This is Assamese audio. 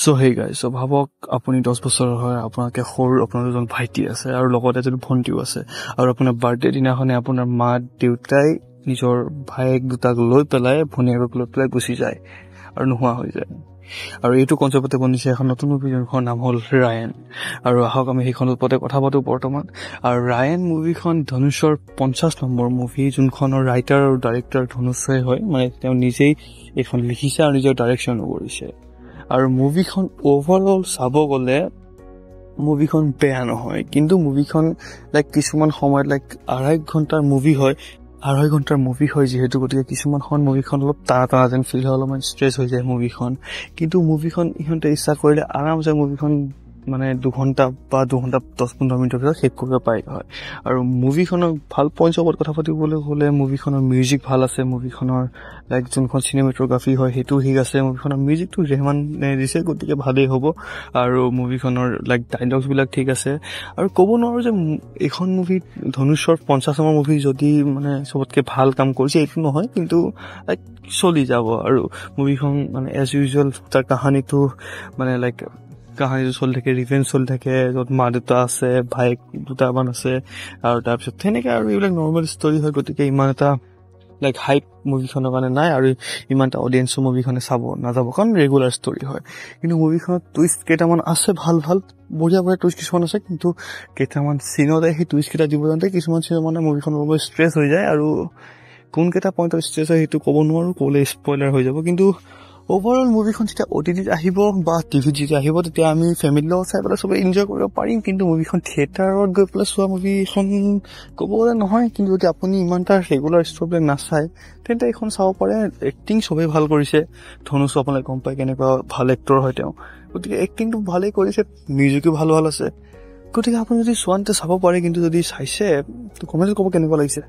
সো হেই গাইজ, সো ভাবক আপুনি 10 বছৰৰ হয়, আপোনালোকে সৰু আপোনাৰ দুজন ভাইটি আছে আৰু লগতে এজনী ভণ্টিও আছে, আৰু আপোনাৰ বাৰ্থডে দিনাখনে আপোনাৰ মা দেউতাই নিজৰ ভায়েক দুটাক লৈ পেলাই ভনীয়েকক লৈ পেলাই গুচি যায় আৰু নোহোৱা হৈ যায়। আৰু এইটো কনচেপ্টতে বনিছে এখন নতুন মুভি, যোনখন নাম হ'ল ৰায়ন। আৰু আহক আমি সেইখনৰ ওপৰতে কথা পাতো বৰ্তমান। আৰু ৰায়ন মুভিখন ধনুষৰ 50 নম্বৰ মুভি, যোনখনৰ ৰাইটাৰ আৰু ডাইৰেক্টৰ ধনুষে হয়, মানে তেওঁ নিজেই এইখন লিখিছে আৰু নিজৰ ডাইৰেকশ্যনো কৰিছে। আৰু মুভিখন অভাৰঅল চাব গ'লে মুভিখন বেয়া নহয়, কিন্তু মুভিখন কিছুমান সময়ত 2.5 ঘণ্টাৰ মুভি হয় যিহেতু, গতিকে কিছুমান সময়ত মুভিখন অলপ টানা যেন ফিল হয়, অলপমান ষ্ট্ৰেছ হৈ যায় মুভিখন। কিন্তু মুভিখন ইহঁতে ইচ্ছা কৰিলে আৰামছে মুভিখন মানে 2 ঘণ্টা বা 2 ঘণ্টা 10-15 মিনিটৰ ভিতৰত শেষ কৰিব পাৰিলে হয়। আৰু মুভিখনৰ ভাল পইণ্টছৰ ওপৰত কথা পাতিবলৈ হ'লে মুভিখনৰ মিউজিক ভাল আছে, মুভিখনৰ যোনখন চিনেমেটোগ্ৰাফি হয় সেইটো ঠিক আছে, মুভিখনৰ মিউজিকটো ৰেহমানে দিছে, গতিকে ভালেই হ'ব। আৰু মুভিখনৰ ডাইলগছবিলাক ঠিক আছে। আৰু ক'ব নোৱাৰোঁ যে এইখন মুভি ধনুষৰ 50 নম্বৰ মুভি যদি মানে চবতকে ভাল কাম কৰিছে এইটো নহয়, কিন্তু চলি যাব। আৰু মুভিখন মানে এজ ইউজুৱেল তাৰ কাহানীটো মানে কাহানীটো চলি থাকে, ৰিভেঞ্জ চলি থাকে, য'ত মা দেউতা আছে, ভায়েক দুটামান আছে, আৰু তাৰপিছত তেনেকৈ আৰু এইবিলাক নৰ্মেল ষ্টৰি হয়। গতিকে ইমান এটা হাইপ মুভিখনৰ কাৰণে নাই, আৰু ইমান এটা অডিয়েঞ্চো মুভিখনে চাব নাযাব, কাৰণ ৰেগুলাৰ ষ্টৰি হয়। কিন্তু মুভিখনত টুইষ্ট কেইটামান আছে, ভাল বঢ়িয়া টুইষ্ট কিছুমান আছে, কিন্তু কেইটামান চিনতে সেই টুইষ্ট কেইটা দিব যাওঁতে কিছুমান চিন মানে মুভিখন অলপ ষ্ট্ৰেছ হৈ যায়। আৰু কোনকেইটা পইণ্টৰ ষ্ট্ৰেছ হয় সেইটো ক'ব নোৱাৰোঁ, ক'লে স্পইলাৰ হৈ যাব। কিন্তু অভাৰঅল মুভিখন যেতিয়া OTTত আহিব বা টিভিত যেতিয়া আহিব, তেতিয়া আমি ফেমিলিৰ লগত চাই পেলাই চবেই এনজয় কৰিব পাৰিম। কিন্তু মুভিখন থিয়েটাৰত গৈ পেলাই চোৱা মুভিখন ক'ব গ'লে নহয়। কিন্তু যদি আপুনি ইমান এটা ৰেগুলাৰ ষ্টৰিবিলাক নাচায়, তেন্তে এইখন চাব পাৰে। এক্টিং চবেই ভাল কৰিছে, ধনুষো আপোনালোকে গম পায় কেনেকুৱা ভাল এক্টৰ হয় তেওঁ, গতিকে এক্টিংটো ভালেই কৰিছে, মিউজিকো ভাল আছে। গতিকে আপুনি যদি চোৱান্তে চাব পাৰে, কিন্তু যদি চাইছে কমেণ্টত ক'ব কেনেকুৱা লাগিছে।